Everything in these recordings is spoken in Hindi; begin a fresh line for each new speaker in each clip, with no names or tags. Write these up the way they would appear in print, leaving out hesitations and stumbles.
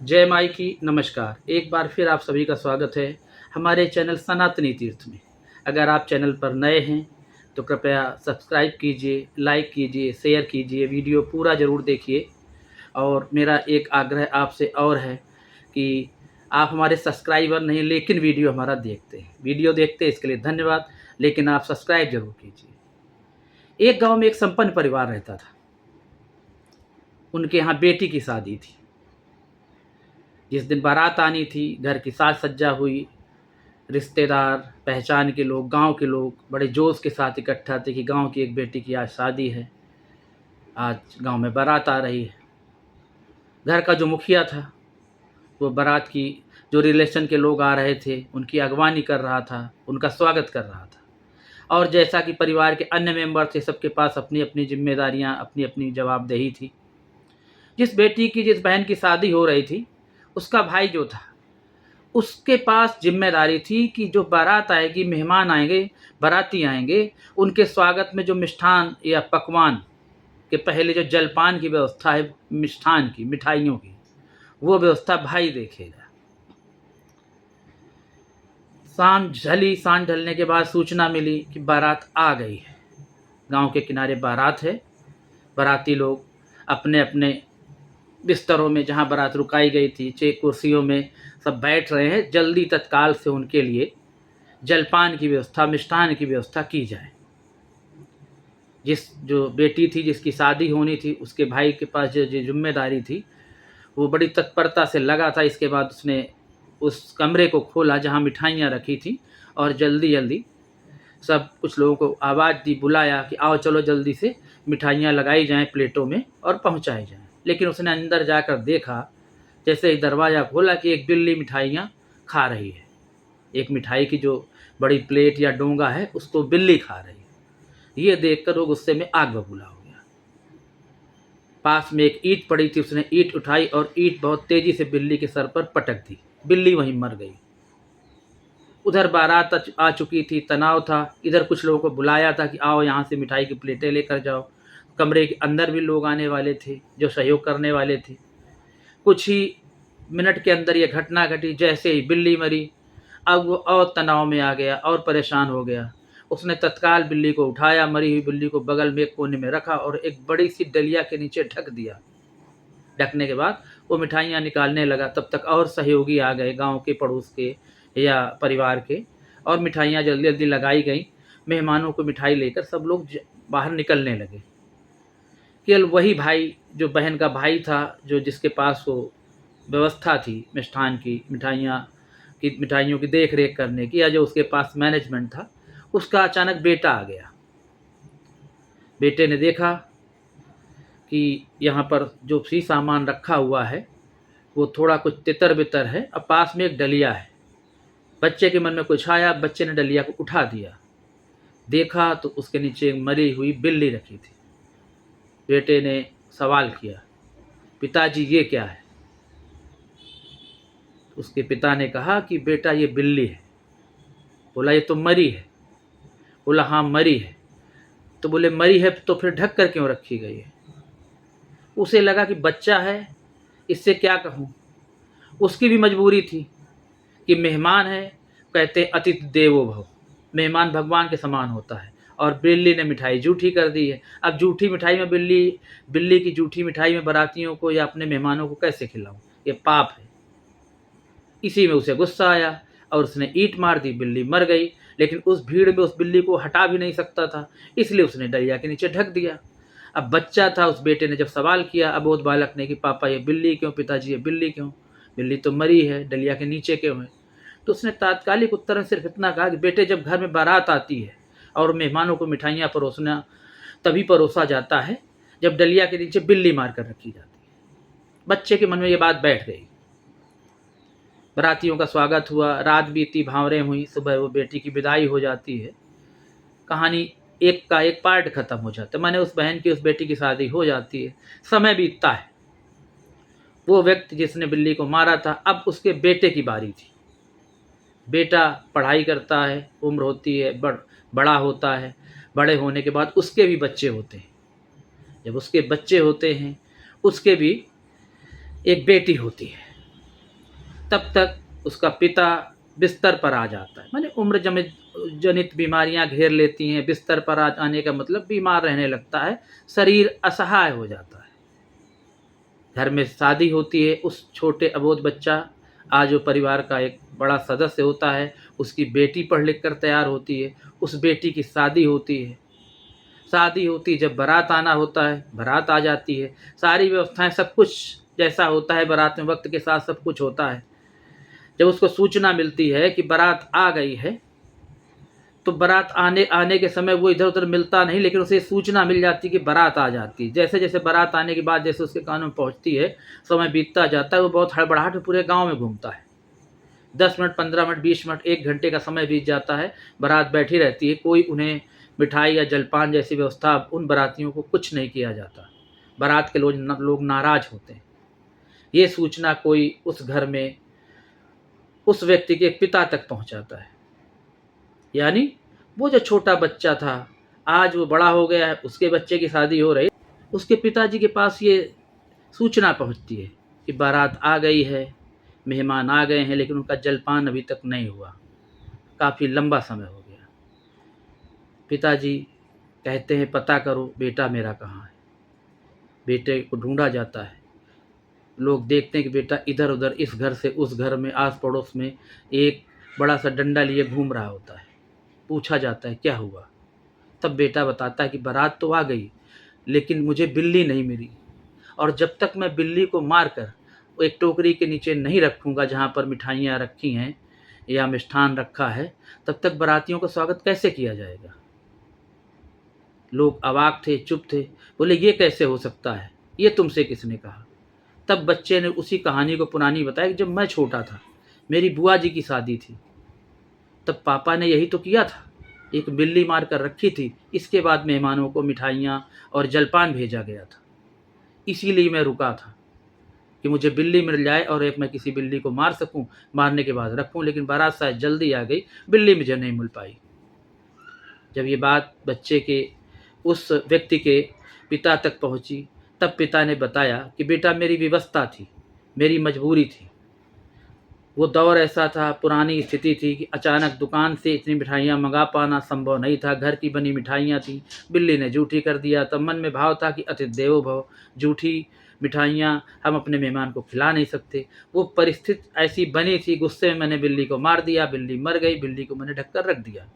जय माई की नमस्कार। एक बार फिर आप सभी का स्वागत है हमारे चैनल सनातनी तीर्थ में। अगर आप चैनल पर नए हैं तो कृपया सब्सक्राइब कीजिए, लाइक कीजिए, शेयर कीजिए, वीडियो पूरा ज़रूर देखिए। और मेरा एक आग्रह आपसे और है कि आप हमारे सब्सक्राइबर नहीं लेकिन वीडियो हमारा देखते हैं। वीडियो देखते हैं इसके लिए धन्यवाद, लेकिन आप सब्सक्राइब जरूर कीजिए। एक गांव में एक संपन्न परिवार रहता था। उनके यहाँ बेटी की शादी थी। जिस दिन बारात आनी थी, घर की साज सज्जा हुई। रिश्तेदार, पहचान के लोग, गांव के लोग बड़े जोश के साथ इकट्ठा थे कि गांव की एक बेटी की आज शादी है, आज गांव में बारात आ रही है। घर का जो मुखिया था वो बारात की, जो रिलेशन के लोग आ रहे थे उनकी अगवानी कर रहा था, उनका स्वागत कर रहा था। और जैसा कि परिवार के अन्य मेंबर थे, सबके पास अपनी अपनी जिम्मेदारियां, अपनी अपनी जवाबदेही थी। जिस बहन की शादी हो रही थी, उसका भाई जो था, उसके पास जिम्मेदारी थी कि जो बारात आएगी, मेहमान आएंगे, बाराती आएंगे, उनके स्वागत में जो मिष्ठान या पकवान के पहले जो जलपान की व्यवस्था है, मिष्ठान की, मिठाइयों की, वो व्यवस्था भाई देखेगा। सांझ ढलने के बाद सूचना मिली कि बारात आ गई है। गांव के किनारे बारात है। बाराती लोग अपने अपने बिस्तरों में, जहां बारात रुकाई गई थी, 6 कुर्सियों में सब बैठ रहे हैं। जल्दी तत्काल से उनके लिए जलपान की व्यवस्था, मिष्ठान की व्यवस्था की जाए। जो बेटी थी, जिसकी शादी होनी थी, उसके भाई के पास जो जिम्मेदारी थी, वो बड़ी तत्परता से लगा था। इसके बाद उसने उस कमरे को खोला जहाँ मिठाइयाँ रखी थी, और जल्दी जल्दी सब कुछ लोगों को आवाज़ दी, बुलाया कि आओ चलो जल्दी से मिठाइयाँ लगाई जाएं प्लेटों में और पहुँचाई जाएं। लेकिन उसने अंदर जाकर देखा, जैसे ही दरवाज़ा खोला, कि एक बिल्ली मिठाइयाँ खा रही है। एक मिठाई की जो बड़ी प्लेट या डोंगा है, उसको बिल्ली खा रही है। ये देखकर वो गुस्से में आग बबूला हो गया। पास में एक ईंट पड़ी थी, उसने ईंट उठाई और ईंट बहुत तेजी से बिल्ली के सर पर पटक दी। बिल्ली वहीं मर गई। उधर बारात आ चुकी थी, तनाव था। इधर कुछ लोगों को बुलाया था कि आओ यहाँ से मिठाई की प्लेटें लेकर जाओ। कमरे के अंदर भी लोग आने वाले थे जो सहयोग करने वाले थे। कुछ ही मिनट के अंदर ये घटना घटी। जैसे ही बिल्ली मरी, अब वो और तनाव में आ गया और परेशान हो गया। उसने तत्काल बिल्ली को उठाया, मरी हुई बिल्ली को बगल में एक कोने में रखा और एक बड़ी सी डलिया के नीचे ढक दिया। ढकने के बाद वो मिठाइयाँ निकालने लगा। तब तक और सहयोगी आ गए, गांव के, पड़ोस के या परिवार के, और मिठाइयाँ जल्दी जल्दी लगाई गई। मेहमानों को मिठाई लेकर सब लोग बाहर निकलने लगे। केवल वही भाई, जो बहन का भाई था, जो जिसके पास वो व्यवस्था थी मिष्ठान की, मिठाइयों की देख रेख करने की, या जो उसके पास मैनेजमेंट था, उसका अचानक बेटा आ गया। बेटे ने देखा कि यहाँ पर जो भी सामान रखा हुआ है वो थोड़ा कुछ तितर बितर है, और पास में एक डलिया है। बच्चे के मन में कुछ आया, बच्चे ने डलिया को उठा दिया। देखा तो उसके नीचे एक मरी हुई बिल्ली रखी थी। बेटे ने सवाल किया, पिताजी ये क्या है? उसके पिता ने कहा कि बेटा ये बिल्ली है। बोला ये तो मरी है। बोला हाँ मरी है। तो बोले मरी है तो फिर ढक कर क्यों रखी गई है? उसे लगा कि बच्चा है, इससे क्या कहूँ। उसकी भी मजबूरी थी कि मेहमान है, कहते अतिथि देवो भव, मेहमान भगवान के समान होता है। और बिल्ली ने मिठाई जूठी कर दी है। अब जूठी मिठाई में बिल्ली की जूठी मिठाई में बारातियों को या अपने मेहमानों को कैसे खिलाऊं? ये पाप है। इसी में उसे गुस्सा आया और उसने ईंट मार दी। बिल्ली मर गई। लेकिन उस भीड़ में उस बिल्ली को हटा भी नहीं सकता था, इसलिए उसने डलिया के नीचे ढक दिया। अब बच्चा था, उस बेटे ने जब सवाल किया अबोध बालक ने कि पापा ये बिल्ली क्यों, पिताजी ये बिल्ली क्यों, बिल्ली तो मरी है, डलिया के नीचे क्यों है? तो उसने तात्कालिक उत्तर में सिर्फ इतना कहा कि बेटे, जब घर में बारात आती है और मेहमानों को मिठाइयाँ परोसना तभी परोसा जाता है जब डलिया के नीचे बिल्ली मार कर रखी जाती है। बच्चे के मन में ये बात बैठ गई। बारातियों का स्वागत हुआ, रात बीती, भावरें हुई, सुबह वो बेटी की विदाई हो जाती है। कहानी एक का एक पार्ट खत्म हो जाता है। मैंने उस बहन की, उस बेटी की शादी हो जाती है। समय बीतता है। वो व्यक्ति जिसने बिल्ली को मारा था, अब उसके बेटे की बारी थी। बेटा पढ़ाई करता है, उम्र होती है, बड़ा होता है। बड़े होने के बाद उसके भी बच्चे होते हैं। जब उसके बच्चे होते हैं, उसके भी एक बेटी होती है। तब तक उसका पिता बिस्तर पर आ जाता है। माने उम्र जनित बीमारियां घेर लेती हैं। बिस्तर पर आ आने का मतलब बीमार रहने लगता है, शरीर असहाय हो जाता है। घर में शादी होती है, उस छोटे अबोध बच्चा आज वो परिवार का एक बड़ा सदस्य होता है। उसकी बेटी पढ़ लिख कर तैयार होती है, उस बेटी की शादी होती है। शादी होती, जब बारात आना होता है, बारात आ जाती है। सारी व्यवस्थाएं, सब कुछ जैसा होता है बारात में, वक्त के साथ सब कुछ होता है। जब उसको सूचना मिलती है कि बारात आ गई है, तो बारात आने आने के समय वो इधर उधर मिलता नहीं, लेकिन उसे सूचना मिल जाती कि बारात आ जाती है। जैसे जैसे बारात आने के बाद जैसे उसके कानों में पहुंचती है, समय बीतता जाता है, वो बहुत हड़बड़ाहट में पूरे गांव में घूमता है। 10 मिनट, 15 मिनट, 20 मिनट, 1 घंटे का समय बीत जाता है। बारात बैठी रहती है, कोई उन्हें मिठाई या जलपान जैसी व्यवस्था उन बारातियों को कुछ नहीं किया जाता। बारात के लोग नाराज होते हैं। ये सूचना कोई उस घर में उस व्यक्ति के पिता तक पहुंचाता है। यानी वो जो छोटा बच्चा था, आज वो बड़ा हो गया है, उसके बच्चे की शादी हो रही, उसके पिताजी के पास ये सूचना पहुंचती है कि बारात आ गई है, मेहमान आ गए हैं, लेकिन उनका जलपान अभी तक नहीं हुआ, काफ़ी लंबा समय हो गया। पिताजी कहते हैं, पता करो बेटा मेरा कहाँ है। बेटे को ढूंढा जाता है। लोग देखते हैं कि बेटा इधर उधर, इस घर से उस घर में, आस पड़ोस में एक बड़ा सा डंडा लिए घूम रहा होता है। पूछा जाता है क्या हुआ, तब बेटा बताता है कि बारात तो आ गई, लेकिन मुझे बिल्ली नहीं मिली, और जब तक मैं बिल्ली को मार कर वो एक टोकरी के नीचे नहीं रखूँगा जहाँ पर मिठाइयाँ रखी हैं या मिष्ठान रखा है, तब तक बारातियों का स्वागत कैसे किया जाएगा। लोग अवाक थे, चुप थे, बोले ये कैसे हो सकता है, ये तुमसे किसने कहा। तब बच्चे ने उसी कहानी को पुरानी बताया कि जब मैं छोटा था, मेरी बुआ जी की शादी थी, तब पापा ने यही तो किया था, एक बिल्ली मार कर रखी थी, इसके बाद मेहमानों को मिठाइयाँ और जलपान भेजा गया था। इसीलिए मैं रुका था कि मुझे बिल्ली मिल जाए और एक मैं किसी बिल्ली को मार सकूं, मारने के बाद रखूं, लेकिन बारात शायद जल्दी आ गई, बिल्ली मुझे नहीं मिल पाई। जब ये बात बच्चे के उस व्यक्ति के पिता तक पहुंची, तब पिता ने बताया कि बेटा मेरी विवशता थी, मेरी मजबूरी थी। वो दौर ऐसा था, पुरानी स्थिति थी कि अचानक दुकान से इतनी मिठाइयाँ मंगा पाना संभव नहीं था। घर की बनी मिठाइयाँ थीं, बिल्ली ने जूठी कर दिया। तब मन में भाव था कि अतिथि देवो भव, जूठी मिठाइयाँ हम अपने मेहमान को खिला नहीं सकते। वो परिस्थिति ऐसी बनी थी, गुस्से में मैंने बिल्ली को मार दिया, बिल्ली मर गई, बिल्ली को मैंने ढक कर रख दिया।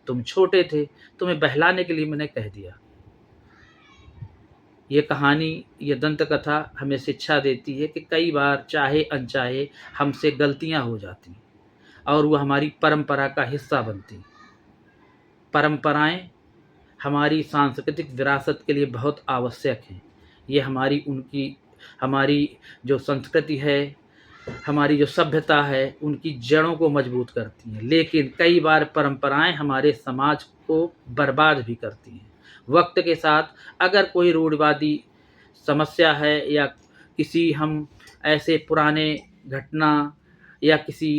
तुम छोटे थे, तुम्हें बहलाने के लिए मैंने कह दिया। ये कहानी, ये दंत कथा हमें शिक्षा देती है कि कई बार चाहे अनचाहे हमसे गलतियां हो जाती और वो हमारी परंपरा का हिस्सा बनती। परंपराएं हमारी सांस्कृतिक विरासत के लिए बहुत आवश्यक हैं। ये हमारी जो संस्कृति है, हमारी जो सभ्यता है, उनकी जड़ों को मजबूत करती हैं। लेकिन कई बार परंपराएं हमारे समाज को बर्बाद भी करती हैं। वक्त के साथ अगर कोई रूढ़िवादी समस्या है या किसी हम ऐसे पुराने घटना या किसी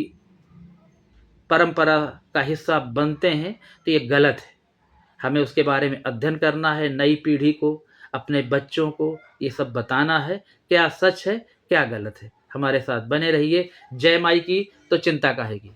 परंपरा का हिस्सा बनते हैं, तो ये गलत है। हमें उसके बारे में अध्ययन करना है, नई पीढ़ी को, अपने बच्चों को ये सब बताना है, क्या सच है क्या गलत है। हमारे साथ बने रहिए। जय माई की तो चिंता काहे की।